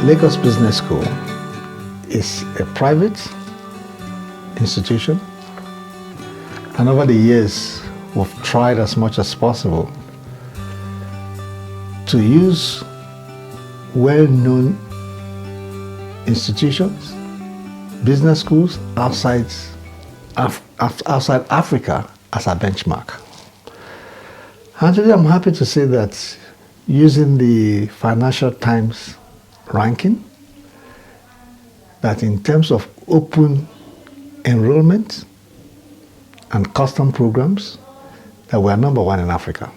Lagos Business School is a private institution, and over the years we've tried as much as possible to use well-known institutions, business schools outside Africa as a benchmark. And today I'm happy to say that using the Financial Times ranking, that in terms of open enrollment and custom programs, that we are number one in Africa.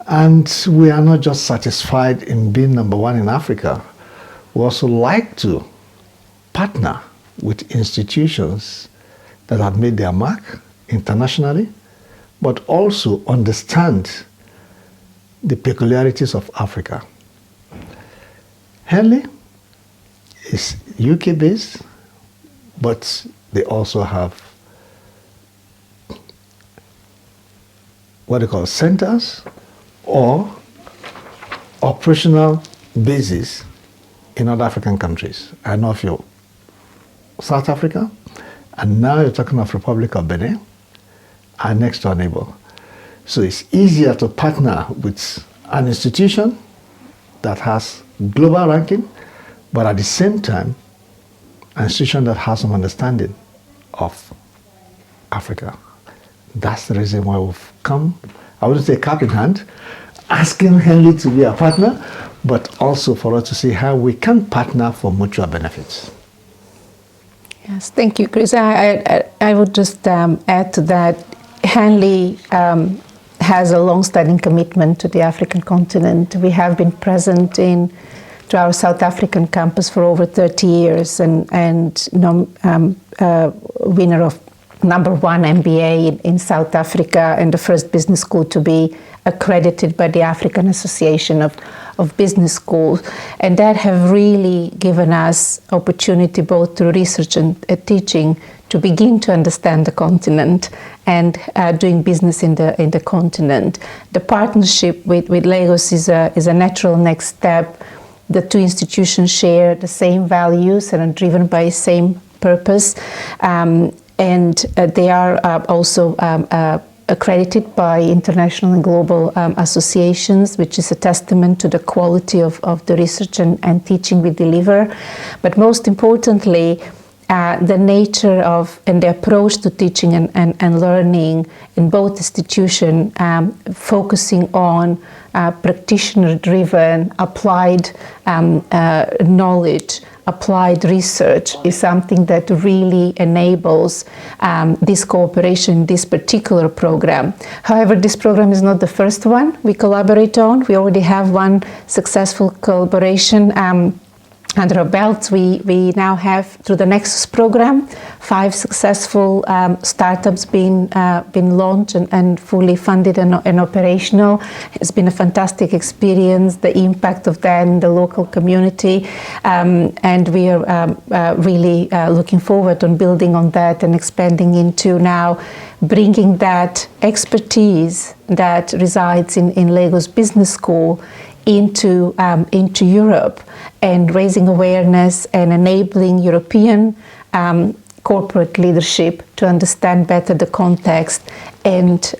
And we are not just satisfied in being number one in Africa. We also like to partner with institutions that have made their mark internationally, but also understand the peculiarities of Africa. Henley is UK based, but they also have what they call centers or operational bases in other African countries. I know of you, South Africa, and now you're talking of Republic of Benin, our next door neighbor. So it's easier to partner with an institution that has global ranking, but at the same time, an institution that has some understanding of Africa. That's the reason why we've come, I wouldn't say cap in hand, asking Henley to be a partner, but also for us to see how we can partner for mutual benefits. Yes, thank you, Chris. I would just add to that, Henley has a long-standing commitment to the African continent. We have been present to our South African campus for over 30 years and winner of #1 MBA in South Africa and the first business school to be accredited by the African Association of Business Schools. And that have really given us opportunity both through research and teaching to begin to understand the continent and doing business in the continent. The partnership with Lagos is a natural next step. The two institutions share the same values and are driven by the same purpose. And they are also accredited by international and global associations, which is a testament to the quality of the research and teaching we deliver. But most importantly, the nature of and the approach to teaching and learning in both institutions, focusing on practitioner-driven, applied knowledge, applied research is something that really enables this cooperation, this particular program. However, this program is not the first one we collaborate on. We already have one successful collaboration under our belts. We now have, through the Nexus program, 5 successful startups being launched and fully funded and operational. It's been a fantastic experience, the impact of that in the local community, and we are really looking forward on building on that and expanding into now bringing that expertise that resides in Lagos Business School into Europe and raising awareness and enabling European corporate leadership to understand better the context and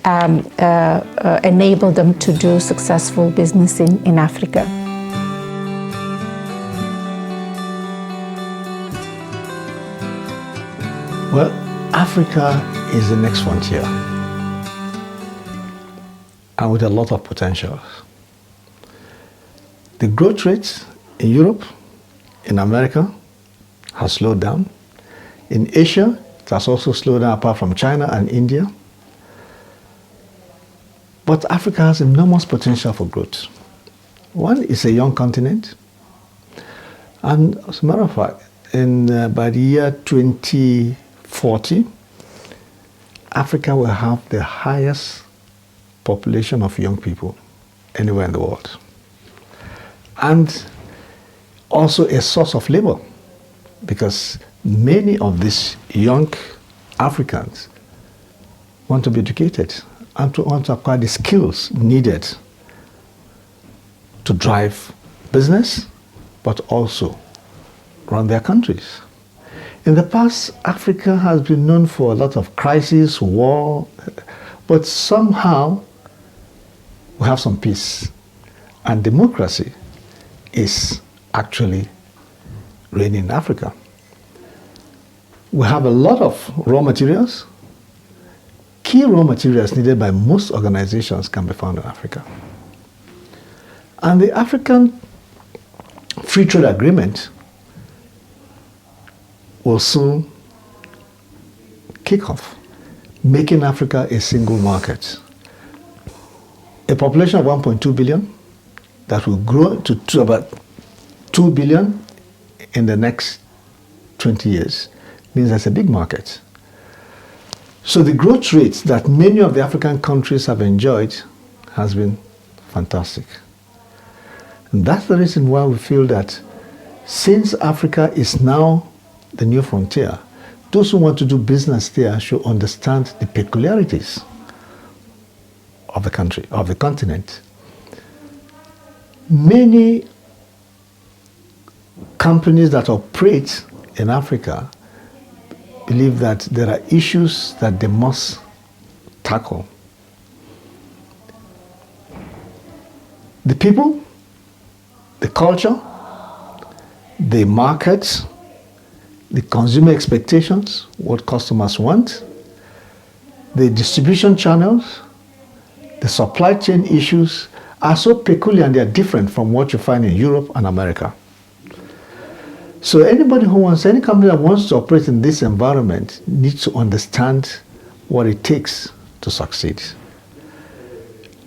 enable them to do successful business in Africa. Well, Africa is the next frontier, and with a lot of potential. The growth rate in Europe, in America, has slowed down. In Asia, it has also slowed down apart from China and India. But Africa has enormous potential for growth. One, is a young continent. And as a matter of fact, by the year 2040, Africa will have the highest population of young people anywhere in the world. And also a source of labor, because many of these young Africans want to be educated and want to acquire the skills needed to drive business but also run their countries. In the past, Africa has been known for a lot of crises, war, but somehow we have some peace. And democracy is actually reigning in Africa. We have a lot of raw materials. Key raw materials needed by most organizations can be found in Africa. And the African Free Trade Agreement will soon kick off, making Africa a single market. A population of 1.2 billion that will grow to about 2 billion in the next 20 years means that's a big market. So the growth rates that many of the African countries have enjoyed has been fantastic. And that's the reason why we feel that since Africa is now the new frontier, those who want to do business there should understand the peculiarities of the country, of the continent. Many companies that operate in Africa believe that there are issues that they must tackle. The people, the culture, the markets, the consumer expectations, what customers want, the distribution channels, the supply chain issues are so peculiar and they are different from what you find in Europe and America. So anybody who wants, any company that wants to operate in this environment needs to understand what it takes to succeed.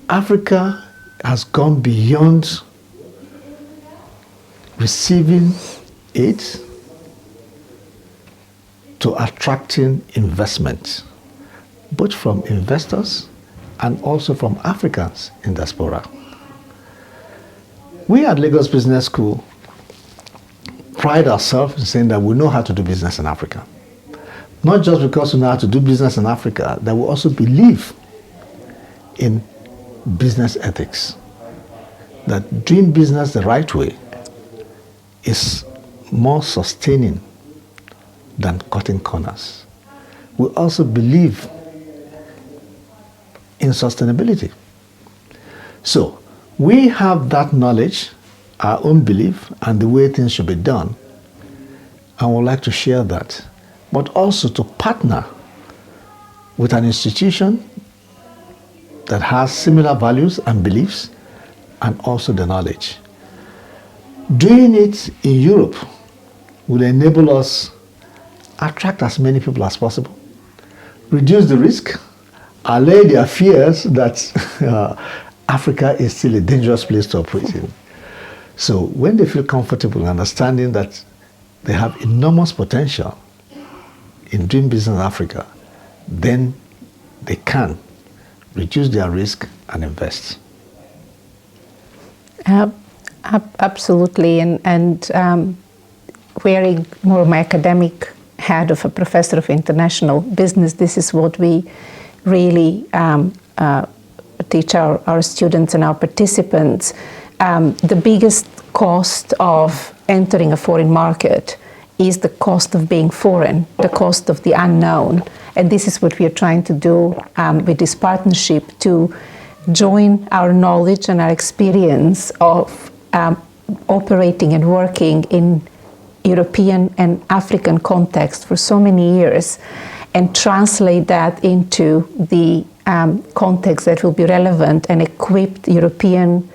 Africa has gone beyond receiving aid to attracting investment, both from investors and also from Africans in diaspora. We at Lagos Business School pride ourselves in saying that we know how to do business in Africa. Not just because we know how to do business in Africa, that we also believe in business ethics. That doing business the right way is more sustaining than cutting corners. We also believe in sustainability. So we have that knowledge, our own belief, and the way things should be done, and would like to share that, but also to partner with an institution that has similar values and beliefs, and also the knowledge. Doing it in Europe will enable us attract as many people as possible, reduce the risk, allay their fears that Africa is still a dangerous place to operate in. So when they feel comfortable in understanding that they have enormous potential in doing business in Africa, then they can reduce their risk and invest. Absolutely, and wearing more of my academic hat of a professor of international business, this is what we really teach our students and our participants. The biggest cost of entering a foreign market is the cost of being foreign, the cost of the unknown. And this is what we are trying to do with this partnership, to join our knowledge and our experience of operating and working in European and African context for so many years, and translate that into the context that will be relevant and equip European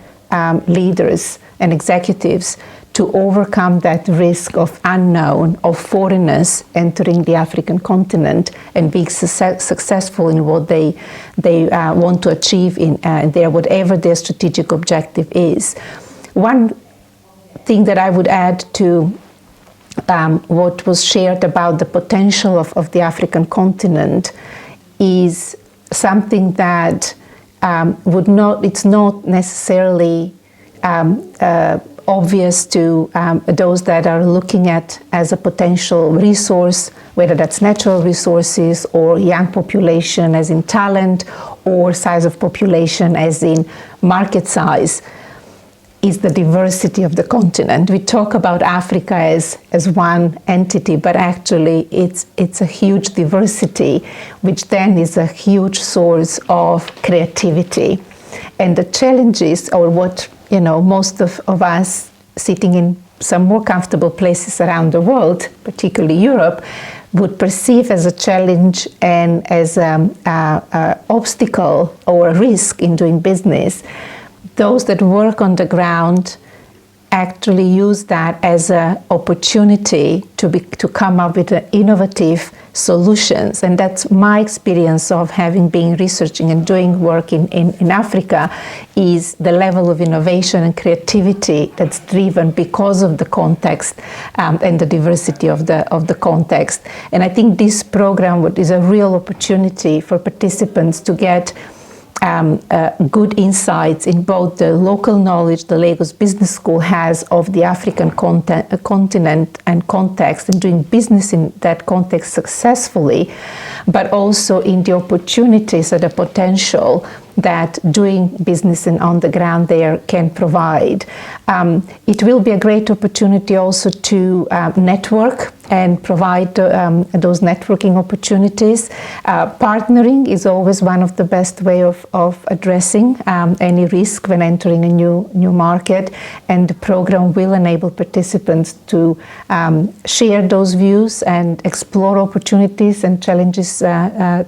leaders and executives to overcome that risk of unknown, of foreigners entering the African continent and being successful in what they want to achieve in their whatever their strategic objective is. One thing that I would add to what was shared about the potential of the African continent is something that it's not necessarily obvious to those that are looking at as a potential resource, whether that's natural resources or young population as in talent, or size of population as in market size. is the diversity of the continent. We talk about Africa as one entity, but actually it's a huge diversity, which then is a huge source of creativity. And the challenges, or what most of us sitting in some more comfortable places around the world, particularly Europe, would perceive as a challenge and as an obstacle or a risk in doing business, those that work on the ground actually use that as an opportunity to come up with innovative solutions. And that's my experience of having been researching and doing work in Africa, is the level of innovation and creativity that's driven because of the context and the diversity of the context. And I think this program is a real opportunity for participants to get good insights in both the local knowledge the Lagos Business School has of the African continent and context, and doing business in that context successfully, but also in the opportunities and the potential that doing business on the ground there can provide. It will be a great opportunity also to network and provide those networking opportunities. Partnering is always one of the best way of addressing any risk when entering a new market, and the program will enable participants to share those views and explore opportunities and challenges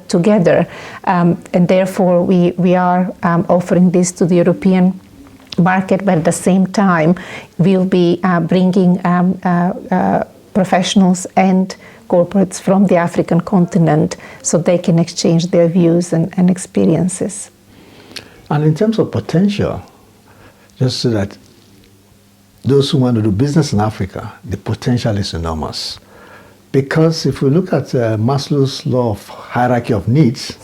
together. And therefore we are offering this to the European market, but at the same time we'll be bringing professionals and corporates from the African continent so they can exchange their views and experiences. And in terms of potential, just so that those who want to do business in Africa, the potential is enormous. Because if we look at Maslow's law of hierarchy of needs,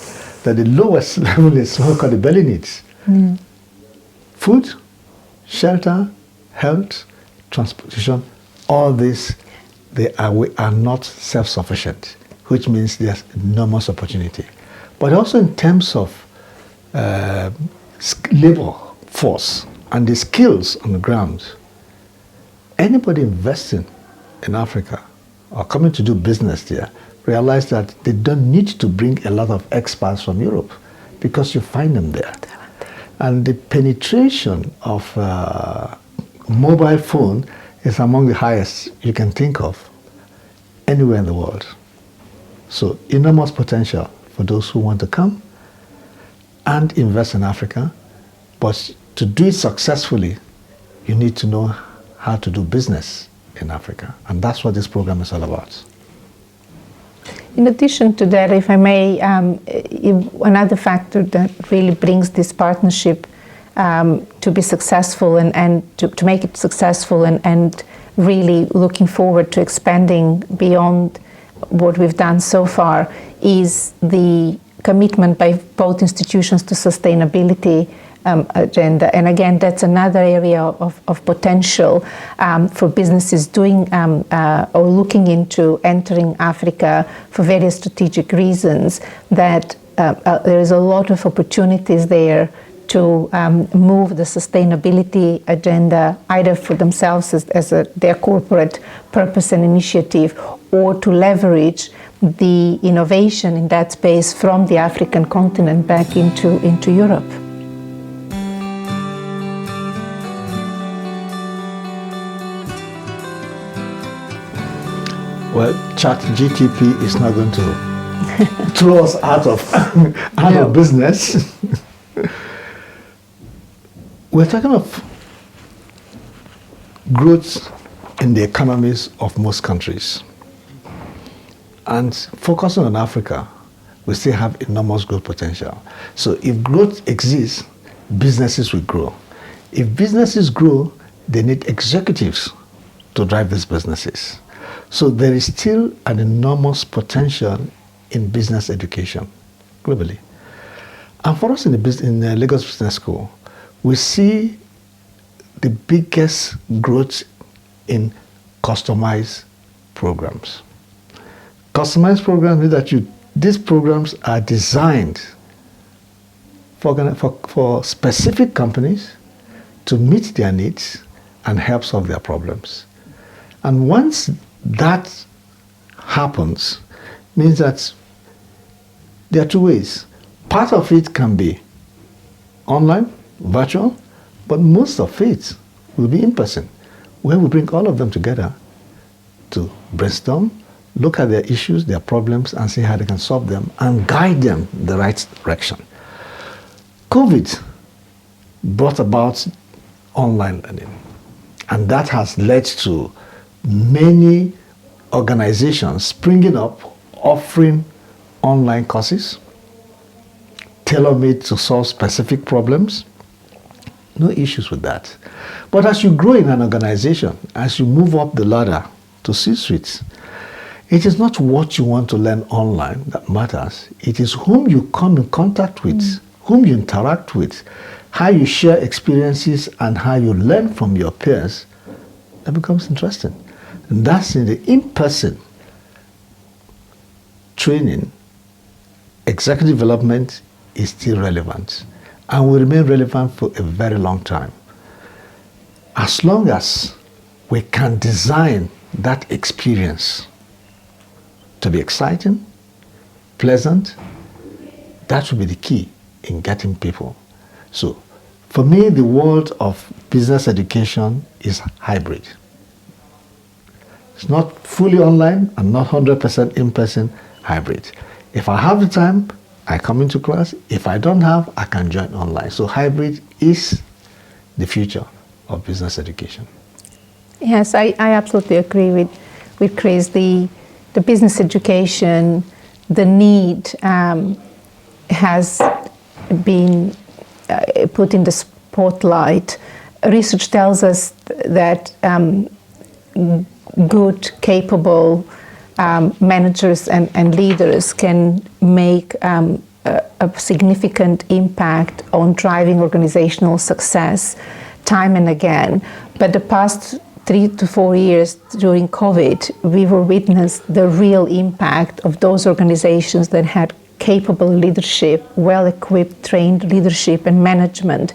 that the lowest level is what we call the belly needs. Mm. Food, shelter, health, transportation, all this, we are not self-sufficient, which means there's enormous opportunity. But also in terms of labor force and the skills on the ground, anybody investing in Africa or coming to do business there realize that they don't need to bring a lot of experts from Europe, because you find them there. And the penetration of mobile phone is among the highest you can think of anywhere in the world. So enormous potential for those who want to come and invest in Africa. But to do it successfully, you need to know how to do business in Africa. And that's what this program is all about. In addition to that, if I may, another factor that really brings this partnership to be successful and to make it successful and really looking forward to expanding beyond what we've done so far is the commitment by both institutions to sustainability agenda. And again, that's another area of potential for businesses doing or looking into entering Africa for various strategic reasons, that there is a lot of opportunities there to move the sustainability agenda either for themselves as their corporate purpose and initiative, or to leverage the innovation in that space from the African continent back into Europe. Well, ChatGTP is not going to throw us out of business. We're talking of growth in the economies of most countries. And focusing on Africa, we still have enormous growth potential. So if growth exists, businesses will grow. If businesses grow, they need executives to drive these businesses. So there is still an enormous potential in business education globally. And for us in the Lagos Business School, we see the biggest growth in customized programs. Customized programs means that these programs are designed for specific companies to meet their needs and help solve their problems. And once that happens, means that there are two ways. Part of it can be online, virtual, but most of it will be in person, where we bring all of them together to brainstorm, look at their issues, their problems, and see how they can solve them and guide them in the right direction. COVID brought about online learning, and that has led to many organizations springing up, offering online courses, tailor-made to solve specific problems. No issues with that. But as you grow in an organization, as you move up the ladder to C-suites, it is not what you want to learn online that matters. It is whom you come in contact with, whom you interact with, how you share experiences, and how you learn from your peers that becomes interesting. And that's in the in-person training. Executive development is still relevant and will remain relevant for a very long time. As long as we can design that experience to be exciting, pleasant, that will be the key in getting people. So for me, the world of business education is hybrid. It's not fully online and not 100% in-person, hybrid. If I have the time, I come into class. If I don't have, I can join online. So hybrid is the future of business education. Yes, I absolutely agree with Chris. The business education, the need has been put in the spotlight. Research tells us that good, capable managers and leaders can make a significant impact on driving organizational success time and again. But the past 3 to 4 years during COVID, we were witness the real impact of those organizations that had capable leadership, well-equipped, trained leadership and management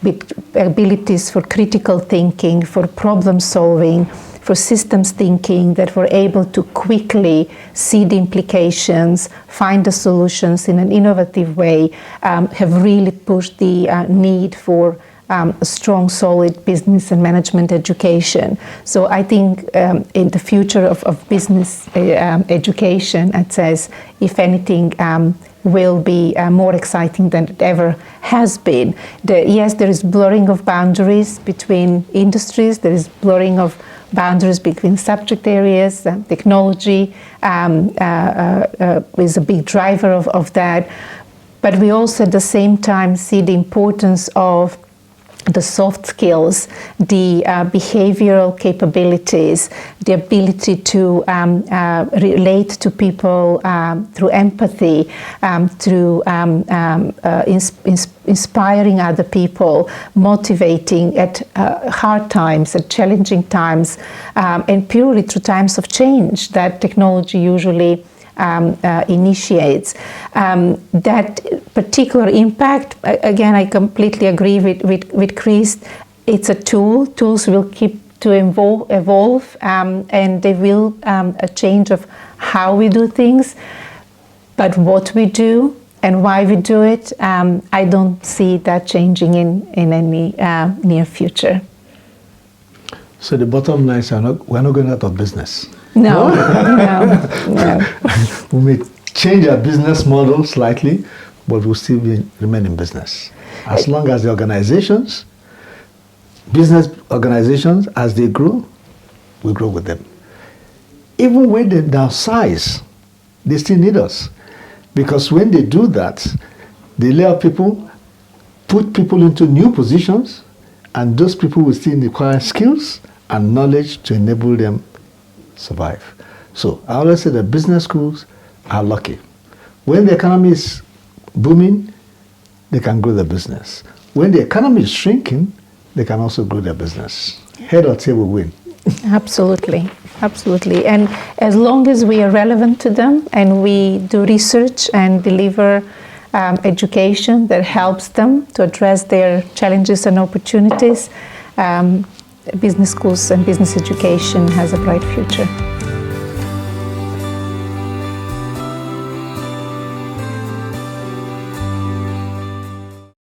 with abilities for critical thinking, for problem solving, for systems thinking, that were able to quickly see the implications, find the solutions in an innovative way, have really pushed the need for a strong, solid business and management education. So I think in the future of business education, it says, if anything, will be more exciting than it ever has been. Yes, there is blurring of boundaries between industries, there is blurring of boundaries between subject areas. Technology is a big driver of that. But we also at the same time see the importance of the soft skills, the behavioral capabilities, the ability to relate to people through empathy, through inspiring other people, motivating at hard times, at challenging times, and purely through times of change that technology usually initiates. That particular impact, again, I completely agree with Chris. It's a tool. Tools will keep to evolve, and they will a change of how we do things. But what we do and why we do it, I don't see that changing in any near future. So the bottom line is we're not going out of business. No. We may change our business model slightly, but we'll still remain in business. As long as the organizations, business organizations, as they grow, we grow with them. Even when they downsize, they still need us. Because when they do that, they lay off people, put people into new positions, and those people will still require skills and knowledge to enable them survive. So I always say that business schools are lucky. When the economy is booming, they can grow their business. When the economy is shrinking, they can also grow their business. Head or tail will win. Absolutely. And as long as we are relevant to them and we do research and deliver education that helps them to address their challenges and opportunities. Business schools and business education has a bright future.